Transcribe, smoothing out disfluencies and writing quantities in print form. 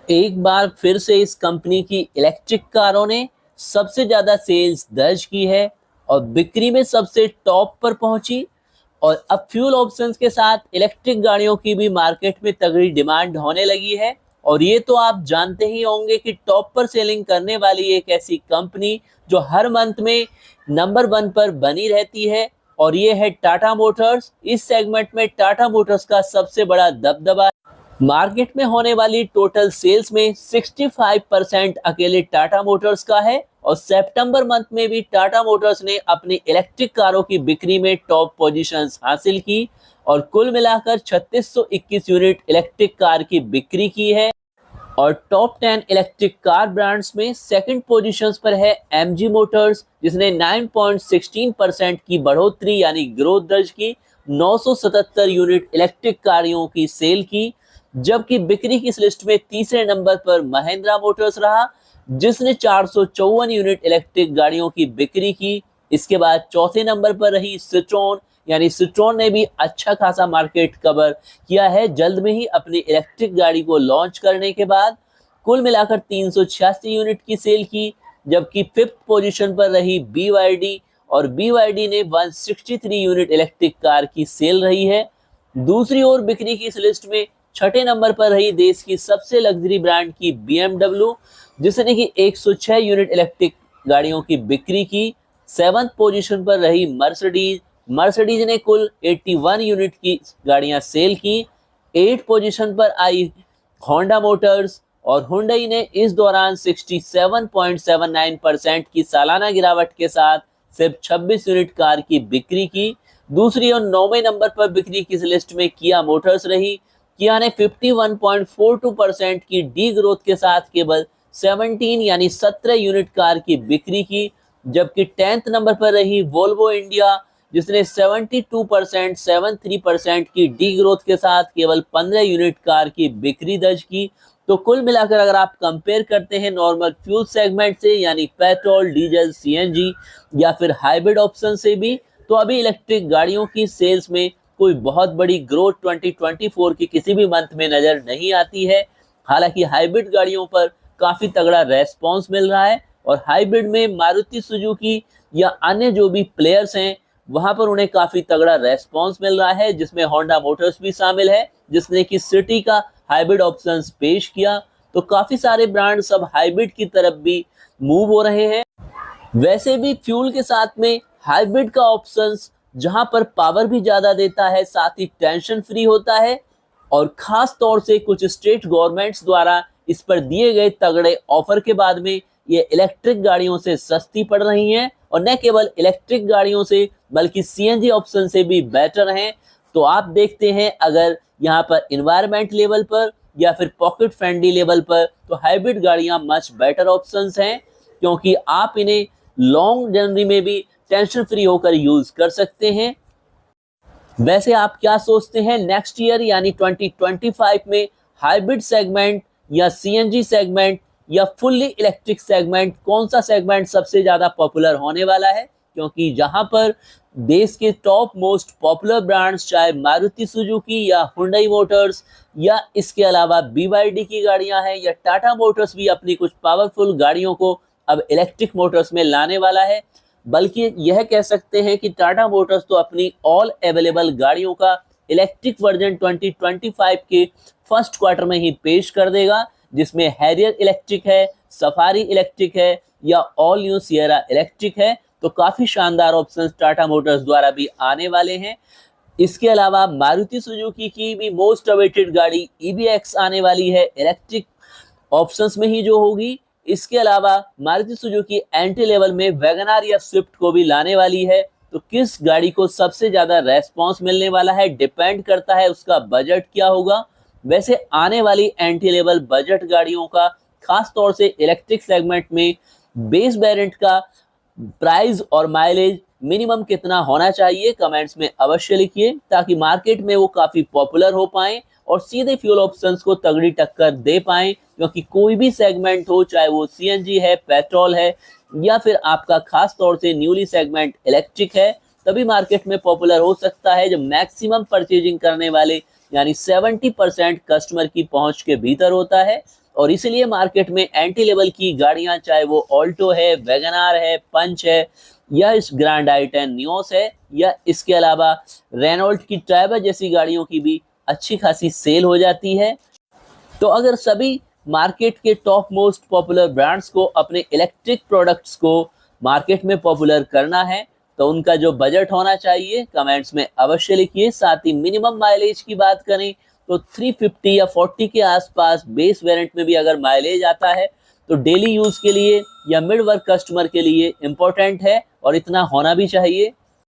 एक बार फिर से इस कंपनी की इलेक्ट्रिक कारों ने सबसे ज्यादा सेल्स दर्ज की है और बिक्री में सबसे टॉप पर पहुंची। और अब फ्यूल ऑप्शंस के साथ इलेक्ट्रिक गाड़ियों की भी मार्केट में तगड़ी डिमांड होने लगी है। और ये तो आप जानते ही होंगे कि टॉप पर सेलिंग करने वाली एक ऐसी कंपनी जो हर मंथ में नंबर 1 पर बनी रहती है, और ये है टाटा मोटर्स। इस सेगमेंट में टाटा मोटर्स का सबसे बड़ा दबदबा। मार्केट में होने वाली टोटल सेल्स में 65% अकेले टाटा मोटर्स का है। और सितंबर मंथ में भी टाटा मोटर्स ने अपनी इलेक्ट्रिक कारों की बिक्री में टॉप पोजीशंस हासिल की और कुल मिलाकर 3621 यूनिट इलेक्ट्रिक कार की बिक्री की है। और टॉप 10 इलेक्ट्रिक कार ब्रांड्स में सेकंड पोजीशंस पर है एमजी मोटर्स, जिसने 9.16% की बढ़ोतरी यानी ग्रोथ दर्ज की, 977 यूनिट इलेक्ट्रिक कारों की सेल की। जबकि बिक्री की इस लिस्ट में तीसरे नंबर पर महिंद्रा मोटर्स रहा, जिसने 454 यूनिट इलेक्ट्रिक गाड़ियों की बिक्री की। इसके बाद चौथे नंबर पर रही सिट्रोन, यानी सिट्रोन ने भी अच्छा खासा मार्केट कवर किया है जल्द में ही अपनी इलेक्ट्रिक गाड़ी को लॉन्च करने के बाद। कुल मिलाकर 386 यूनिट की सेल की। जबकि फिफ्थ पोजीशन पर रही BYD, और BYD ने 163 यूनिट इलेक्ट्रिक कार की सेल रही है। दूसरी ओर बिक्री की इस लिस्ट में छठे नंबर पर रही देश की सबसे लग्जरी ब्रांड की BMW, जिसने की 106 यूनिट इलेक्ट्रिक गाड़ियों की बिक्री की। सेवंथ पोजीशन पर रही मर्सिडीज, मर्सिडीज ने कुल 81 यूनिट की गाड़ियां सेल की। 8 पोजीशन पर आई होंडा मोटर्स, और हुंडई ने इस दौरान 67.79% की सालाना गिरावट के साथ सिर्फ 26 यूनिट कार की बिक्री की। दूसरी और 9वें नंबर पर बिक्री की लिस्ट में किया मोटर्स रही। किया ने 51.42% की डी ग्रोथ के साथ केवल 17 यानी 17 यूनिट कार की बिक्री की। जबकि 10th नंबर पर रही वोल्वो इंडिया, जिसने 72.73% की डी ग्रोथ के साथ केवल 15 यूनिट कार की बिक्री दर्ज की। तो कुल मिलाकर अगर आप कंपेयर करते हैं नॉर्मल फ्यूल सेगमेंट से, यानी पेट्रोल, डीजल, सीएनजी या फिर हाइब्रिड ऑप्शन से भी, तो अभी इलेक्ट्रिक गाड़ियों की सेल्स में कोई बहुत बड़ी ग्रोथ 2024 की किसी भी मंथ में नजर नहीं आती है। हालांकि हाइब्रिड गाड़ियों पर काफी तगड़ा रेस्पॉन्स मिल रहा है, और हाइब्रिड में मारुति सुजुकी या अन्य जो भी प्लेयर्स हैं वहां पर उन्हें काफी तगड़ा रेस्पॉन्स मिल रहा है, जिसमें होंडा मोटर्स भी शामिल है, जिसने कि सिटी का हाइब्रिड ऑप्शंस पेश किया। तो काफी सारे ब्रांड्स अब हाइब्रिड की तरफ भी मूव हो रहे हैं। वैसे भी फ्यूल के साथ में हाइब्रिड का ऑप्शंस जहां पर पावर भी ज्यादा देता है, साथ ही टेंशन फ्री होता है, और खास तौर से कुछ स्टेट गवर्नमेंट्स द्वारा इस पर दिए गए तगड़े ऑफर के बाद में ये इलेक्ट्रिक गाड़ियों से सस्ती पड़ रही हैं, और न केवल इलेक्ट्रिक गाड़ियों से बल्कि सीएनजी ऑप्शन से भी बेटर हैं। तो आप देखते हैं अगर यहाँ पर इन्वायरमेंट लेवल पर या फिर पॉकेट फ्रेंडली लेवल पर, तो हाइब्रिड गाड़ियां मच बेटर ऑप्शंस हैं, क्योंकि आप इन्हें लॉन्ग जर्नी में भी टेंशन फ्री होकर यूज कर सकते हैं। वैसे आप क्या सोचते हैं नेक्स्ट ईयर यानी 2025 में हाइब्रिड सेगमेंट या सीएनजी सेगमेंट या फुल्ली इलेक्ट्रिक सेगमेंट, कौन सा सेगमेंट सबसे ज्यादा पॉपुलर होने वाला है? क्योंकि जहां पर देश के टॉप मोस्ट पॉपुलर ब्रांड्स चाहे मारुति सुजुकी या हुंडई मोटर्स या इसके अलावा BYD की गाड़ियां हैं, या टाटा मोटर्स भी अपनी कुछ पावरफुल गाड़ियों को अब इलेक्ट्रिक मोटर्स में लाने वाला है। बल्कि यह कह सकते हैं कि टाटा मोटर्स तो अपनी ऑल अवेलेबल गाड़ियों का इलेक्ट्रिक वर्जन 2025 के फर्स्ट क्वार्टर में ही पेश कर देगा, जिसमें हैरियर इलेक्ट्रिक है, सफारी इलेक्ट्रिक है या ऑल न्यू सियरा इलेक्ट्रिक है। तो काफी शानदार ऑप्शंस टाटा मोटर्स द्वारा भी आने वाले हैं। इसके अलावा मारुति सुजुकी की भी मोस्ट अवेटेड गाड़ी EVX आने वाली है, इलेक्ट्रिक ऑप्शंस में ही जो होगी। इसके अलावा मारुति सुजुकी एंट्री लेवल में वैगनआर या स्विफ्ट को भी लाने वाली है। तो किस गाड़ी को सबसे ज्यादा रेस्पॉन्स मिलने वाला है डिपेंड करता है उसका बजट क्या होगा। वैसे आने वाली एंट्री लेवल बजट गाड़ियों का खास तौर से इलेक्ट्रिक सेगमेंट में बेस वेरिएंट का प्राइस और माइलेज मिनिमम कितना होना चाहिए कमेंट्स में अवश्य लिखिए, ताकि मार्केट में वो काफी पॉपुलर हो पाए और सीधे फ्यूल ऑप्शंस को तगड़ी टक्कर दे पाएं। क्योंकि कोई भी सेगमेंट हो, चाहे वो सीएनजी है, पेट्रोल है या फिर आपका खास तौर से न्यूली सेगमेंट इलेक्ट्रिक है, तभी मार्केट में पॉपुलर हो सकता है जब मैक्सिमम परचेजिंग करने वाले यानी 70% कस्टमर की पहुंच के भीतर होता है। और इसीलिए मार्केट में एंट्री लेवल की गाड़ियां, चाहे वो ऑल्टो है, वैगन आर है, पंच है, या इस ग्रैंड आई10 नियोस है, या इसके अलावा रेनॉल्ट की ट्राइबर जैसी गाड़ियों की भी अच्छी खासी सेल हो जाती है। तो अगर सभी मार्केट के टॉप मोस्ट पॉपुलर ब्रांड्स को अपने इलेक्ट्रिक प्रोडक्ट्स को मार्केट में पॉपुलर करना है तो उनका जो बजट होना चाहिए कमेंट्स में अवश्य लिखिए। साथ ही मिनिमम माइलेज की बात करें तो 350 या 40 के आसपास बेस वेरिएंट में भी अगर माइलेज आता है तो डेली यूज के लिए या मिड वर्क कस्टमर के लिए इंपॉर्टेंट है और इतना होना भी चाहिए।